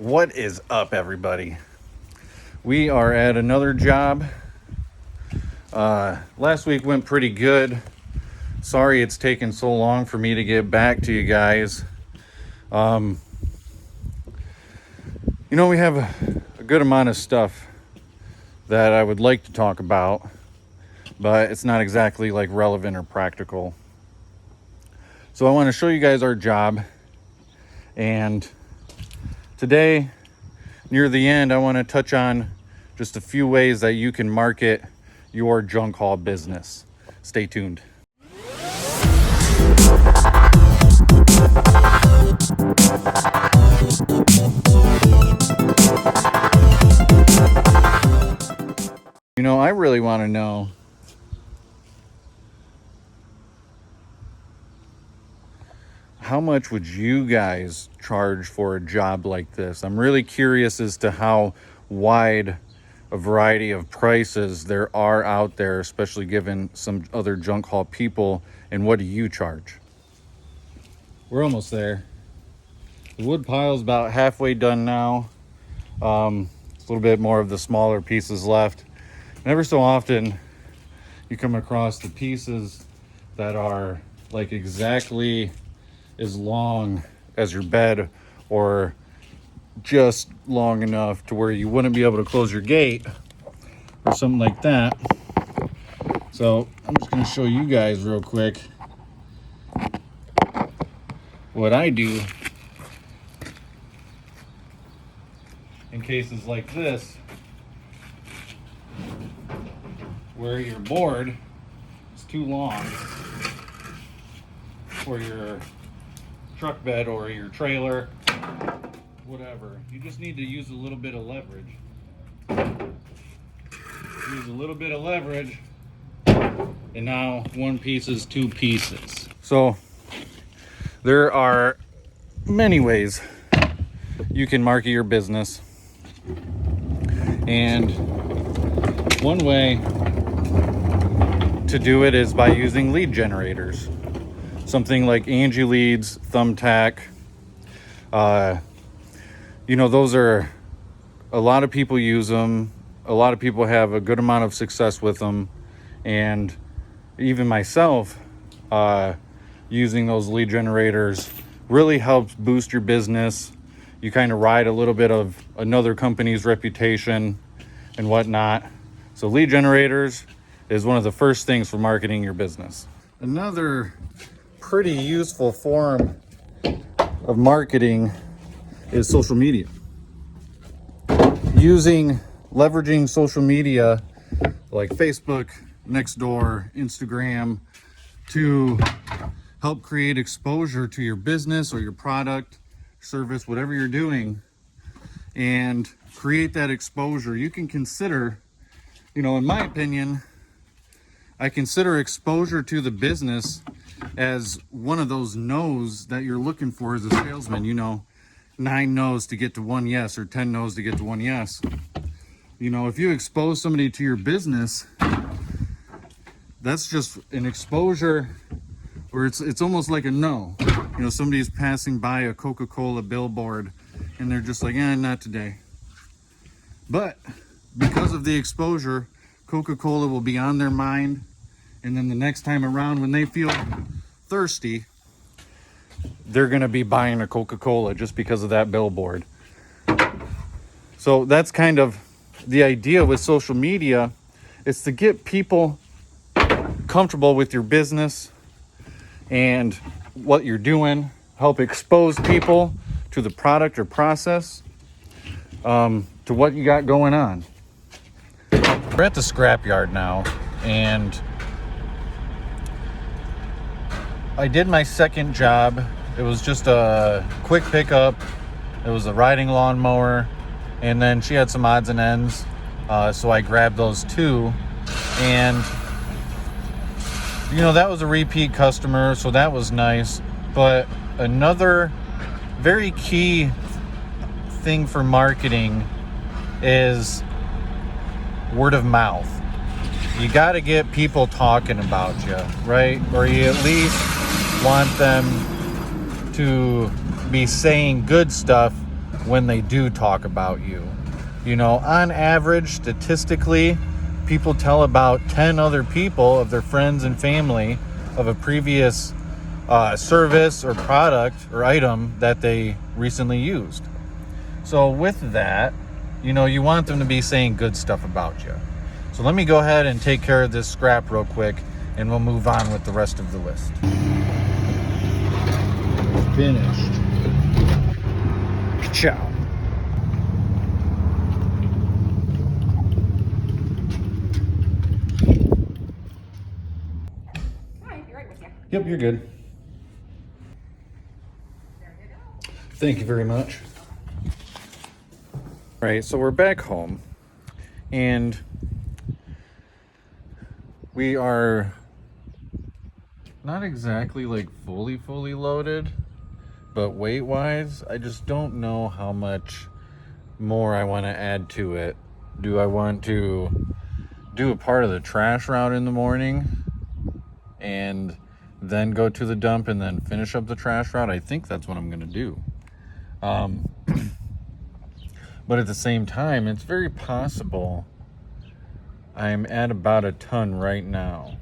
What is up, everybody? We are at another job. Last week went pretty good. Sorry it's taken so long for me to get back to you guys. We have a good amount of stuff that I would like to talk about, but it's not exactly like relevant or practical. So I want to show you guys our job, and today, near the end, I want to touch on just a few ways that you can market your junk haul business. Stay tuned. I really want to know how much would you guys charge for a job like this? I'm really curious as to how wide a variety of prices there are out there, especially given some other junk haul people. And what do you charge? We're almost there. The wood pile's about halfway done now. A little bit more of the smaller pieces left. And every so often you come across the pieces that are like exactly as long as your bed, or just long enough to where you wouldn't be able to close your gate or something like that. So I'm just going to show you guys real quick what I do in cases like this, where your board is too long for your truck bed or your trailer, whatever. You just need to use a little bit of leverage. Use a little bit of leverage, and now one piece is two pieces. So there are many ways you can market your business, and one way to do it is by using lead generators. Something like Angie Leads, Thumbtack. Those are, a lot of people use them. A lot of people have a good amount of success with them. And even myself, using those lead generators really helps boost your business. You kind of ride a little bit of another company's reputation and whatnot. So lead generators is one of the first things for marketing your business. Another pretty useful form of marketing is social media. Leveraging social media like Facebook, Nextdoor, Instagram to help create exposure to your business or your product, service, whatever you're doing, and create that exposure. You can consider, in my opinion, I consider exposure to the business as one of those no's that you're looking for as a salesman. 9 no's to get to 1 yes, or 10 no's to get to 1 yes. If you expose somebody to your business, that's just an exposure where it's almost like a no. Somebody's passing by a Coca-Cola billboard and they're just like, not today. But because of the exposure, Coca-Cola will be on their mind. And then the next time around, when they feel thirsty, they're going to be buying a Coca-Cola just because of that billboard. So that's kind of the idea with social media. It's to get people comfortable with your business and what you're doing, help expose people to the product or process, to what you got going on. We're at the scrapyard now, and I did my second job. It was just a quick pickup. It was a riding lawnmower, and then she had some odds and ends, so I grabbed those too. And that was a repeat customer, so that was nice. But another very key thing for marketing is word of mouth. You got to get people talking about you, right? Or you at least want them to be saying good stuff when they do talk about you. You know, on average, statistically, people tell about 10 other people of their friends and family of a previous service or product or item that they recently used. So with that, you know, you want them to be saying good stuff about you. So let me go ahead and take care of this scrap real quick, and we'll move on with the rest of the list. Finished. Ciao. Hi, be right with you. Yep, you're good. There you go. Thank you very much. All right, so we're back home, and we are not exactly like fully loaded, but weight wise, I just don't know how much more I want to add to it. Do I want to do a part of the trash route in the morning and then go to the dump and then finish up the trash route? I think that's what I'm going to do. But at the same time, it's very possible I'm at about a ton right now.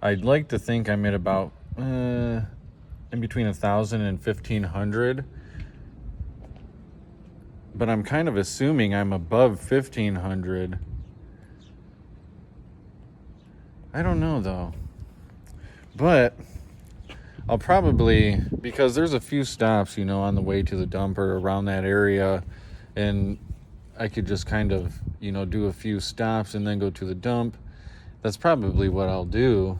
I'd like to think I'm at about in between 1,000 and 1,500, but I'm kind of assuming I'm above 1,500. I don't know though, but I'll probably, because there's a few stops, you know, on the way to the dump or around that area, and I could just kind of, you know, do a few stops and then go to the dump. That's probably what I'll do.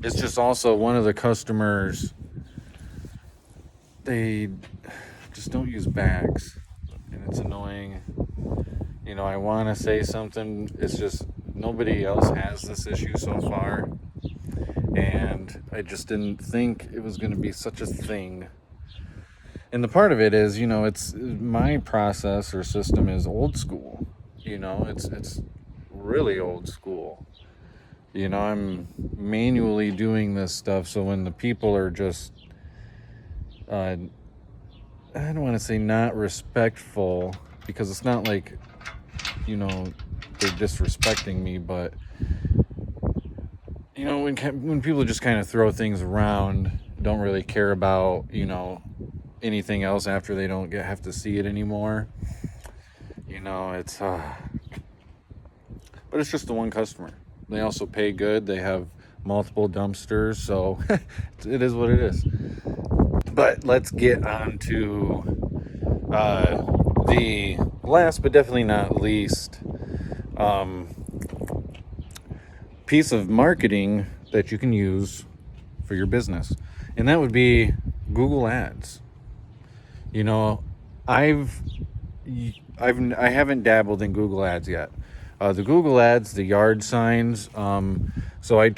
It's just also one of the customers, they just don't use bags, and it's annoying. You know, I want to say something, it's just nobody else has this issue so far, and I just didn't think it was going to be such a thing. And the part of it is, you know, it's my process or system is old school. You know, it's really old school. You know, I'm manually doing this stuff, so when the people are just I don't want to say not respectful, because it's not like, you know, they're disrespecting me, but you know, when people just kind of throw things around, don't really care about, you know, anything else after they don't have to see it anymore. You know, it's but it's just the one customer. They also pay good. They have multiple dumpsters, so it is what it is. But let's get on to the last but definitely not least piece of marketing that you can use for your business, and that would be Google Ads. You know, I haven't dabbled in Google Ads yet. The Google Ads, the yard signs. So I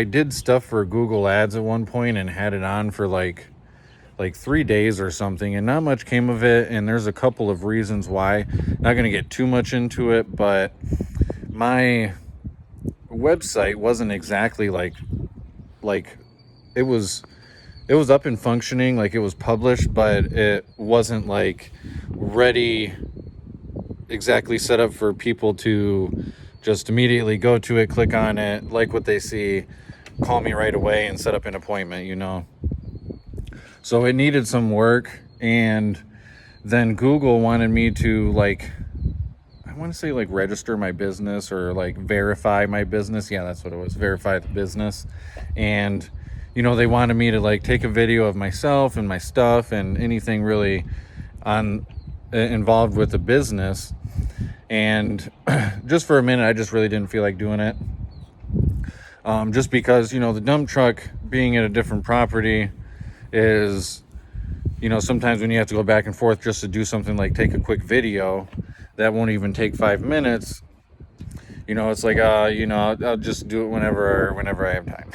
did stuff for Google Ads at one point and had it on for like 3 days or something, and not much came of it. And there's a couple of reasons why. Not going to get too much into it, but my website wasn't exactly like it was up and functioning, like it was published, but it wasn't like ready, exactly set up for people to just immediately go to it, click on it, like what they see, call me right away and set up an appointment, you know. So it needed some work, and then Google wanted me to I want to say register my business or verify my business. Yeah, that's what it was, verify the business. And you know, they wanted me to take a video of myself and my stuff and anything really involved with the business. And just for a minute, I just really didn't feel like doing it. Just because, you know, the dump truck being at a different property is, you know, sometimes when you have to go back and forth just to do something like take a quick video, that won't even take 5 minutes. You know, it's like, you know, I'll just do it whenever I have time.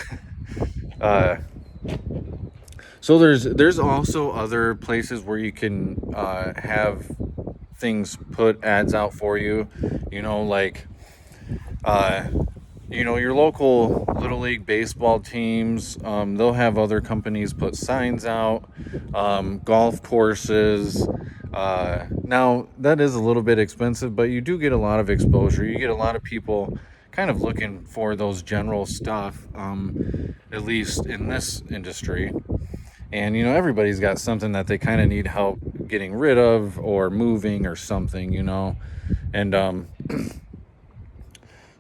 So there's also other places where you can have things put ads out for you, you know, you know, your local Little League baseball teams, they'll have other companies put signs out, golf courses. Now, that is a little bit expensive, but you do get a lot of exposure. You get a lot of people kind of looking for those general stuff, at least in this industry. And, you know, everybody's got something that they kind of need help getting rid of or moving or something, you know. And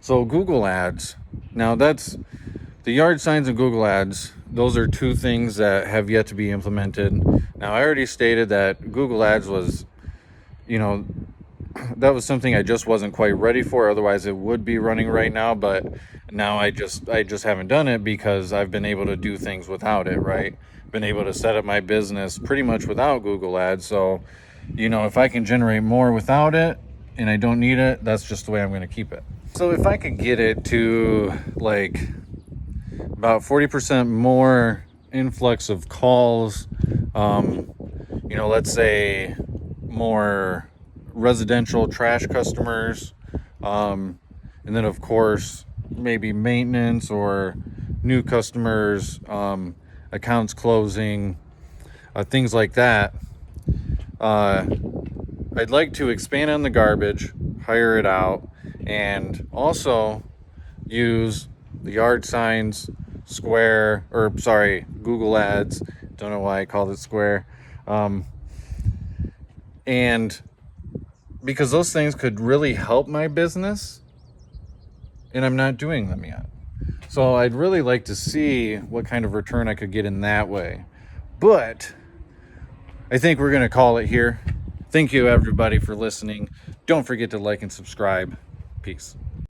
so Google Ads, now that's the yard signs and Google Ads. Those are two things that have yet to be implemented. Now, I already stated that Google Ads was, you know, that was something I just wasn't quite ready for. Otherwise, it would be running right now. But now I just haven't done it because I've been able to do things without it, right? Been able to set up my business pretty much without Google Ads. So, you know, if I can generate more without it and I don't need it, that's just the way I'm going to keep it. So if I could get it to like about 40% more influx of calls, you know, let's say more residential trash customers, and then of course maybe maintenance or new customers, accounts closing, things like that. I'd like to expand on the garbage, hire it out, and also use the yard signs, Google Ads. Don't know why I called it Square. And because those things could really help my business, and I'm not doing them yet. So I'd really like to see what kind of return I could get in that way. But I think we're going to call it here. Thank you, everybody, for listening. Don't forget to like and subscribe. Peace.